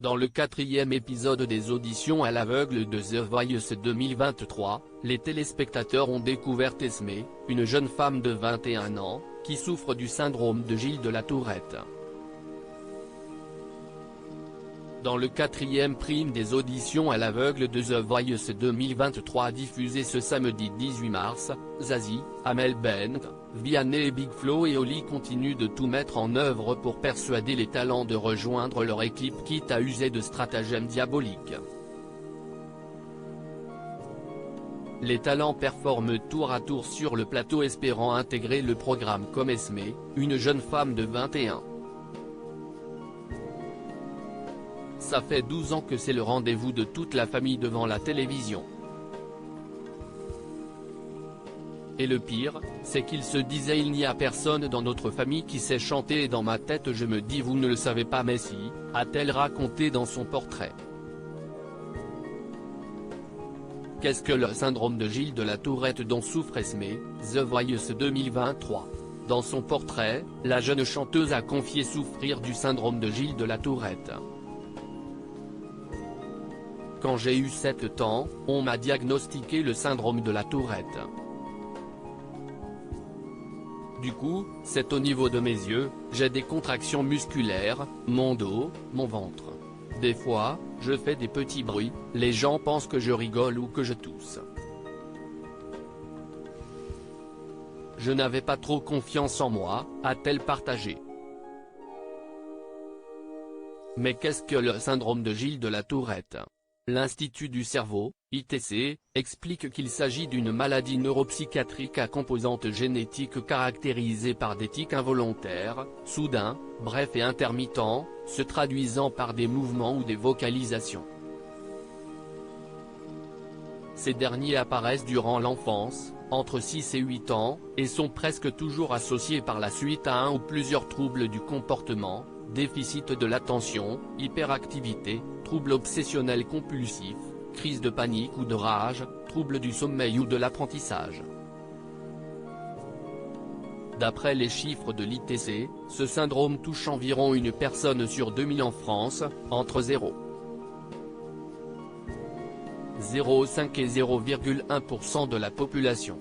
Dans le 4e épisode des auditions à l'aveugle de The Voice 2023, les téléspectateurs ont découvert Esmé, une jeune femme de 21 ans, qui souffre du syndrome de Gilles de la Tourette. Dans le 4e prime des auditions à l'aveugle de The Voice 2023 diffusé ce samedi 18 mars, Zazie, Amel Bent, Vianney et Big Flo et Oli continuent de tout mettre en œuvre pour persuader les talents de rejoindre leur équipe quitte à user de stratagèmes diaboliques. Les talents performent tour à tour sur le plateau espérant intégrer le programme comme Esmé, une jeune femme de 21 ans. Ça fait 12 ans que c'est le rendez-vous de toute la famille devant la télévision. Et le pire, c'est qu'il se disait il n'y a personne dans notre famille qui sait chanter et dans ma tête je me dis vous ne le savez pas mais si, a-t-elle raconté dans son portrait. Qu'est-ce que le syndrome de Gilles de la Tourette dont souffre Esmé, The Voice 2023. Dans son portrait, la jeune chanteuse a confié souffrir du syndrome de Gilles de la Tourette. Quand j'ai eu 7 ans, on m'a diagnostiqué le syndrome de la Tourette. Du coup, c'est au niveau de mes yeux, j'ai des contractions musculaires, mon dos, mon ventre. Des fois, je fais des petits bruits, les gens pensent que je rigole ou que je tousse. Je n'avais pas trop confiance en moi, a-t-elle partagé. Mais qu'est-ce que le syndrome de Gilles de la Tourette ? L'Institut du cerveau, ITC, explique qu'il s'agit d'une maladie neuropsychiatrique à composante génétique caractérisée par des tics involontaires, soudains, brefs et intermittents, se traduisant par des mouvements ou des vocalisations. Ces derniers apparaissent durant l'enfance, entre 6 et 8 ans, et sont presque toujours associés par la suite à un ou plusieurs troubles du comportement, déficit de l'attention, hyperactivité, troubles obsessionnels compulsifs, crise de panique ou de rage, troubles du sommeil ou de l'apprentissage. D'après les chiffres de l'ITC, ce syndrome touche environ une personne sur 2000 en France, entre 0,05 et 0,1% de la population.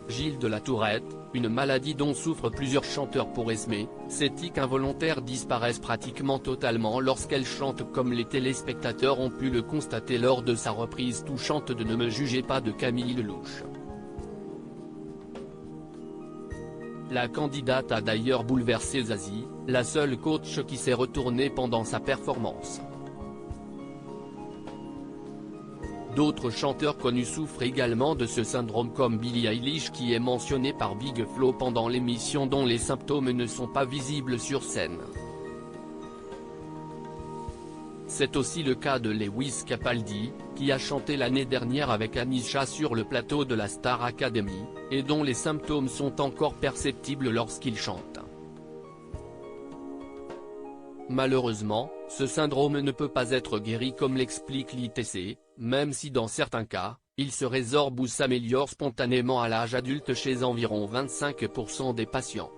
Gilles de la Tourette, une maladie dont souffrent plusieurs chanteurs pour Esmé, ces tics involontaires disparaissent pratiquement totalement lorsqu'elle chante comme les téléspectateurs ont pu le constater lors de sa reprise touchante de Ne me jugez pas de Camille Lelouch. La candidate a d'ailleurs bouleversé Zazie, la seule coach qui s'est retournée pendant sa performance. D'autres chanteurs connus souffrent également de ce syndrome comme Billie Eilish qui est mentionné par Big Flo pendant l'émission dont les symptômes ne sont pas visibles sur scène. C'est aussi le cas de Lewis Capaldi, qui a chanté l'année dernière avec Anisha sur le plateau de la Star Academy, et dont les symptômes sont encore perceptibles lorsqu'il chante. Malheureusement, ce syndrome ne peut pas être guéri comme l'explique l'ITC, même si dans certains cas, il se résorbe ou s'améliore spontanément à l'âge adulte chez environ 25% des patients.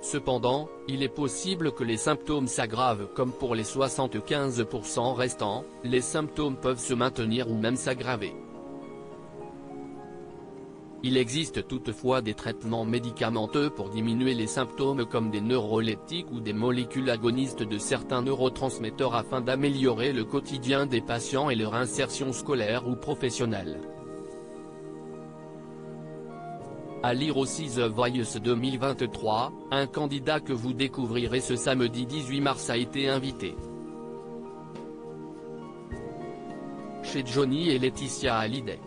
Cependant, il est possible que les symptômes s'aggravent comme pour les 75% restants, les symptômes peuvent se maintenir ou même s'aggraver. Il existe toutefois des traitements médicamenteux pour diminuer les symptômes comme des neuroleptiques ou des molécules agonistes de certains neurotransmetteurs afin d'améliorer le quotidien des patients et leur insertion scolaire ou professionnelle. À lire aussi The Voice 2023, un candidat que vous découvrirez ce samedi 18 mars a été invité chez Johnny et Laetitia Hallyday.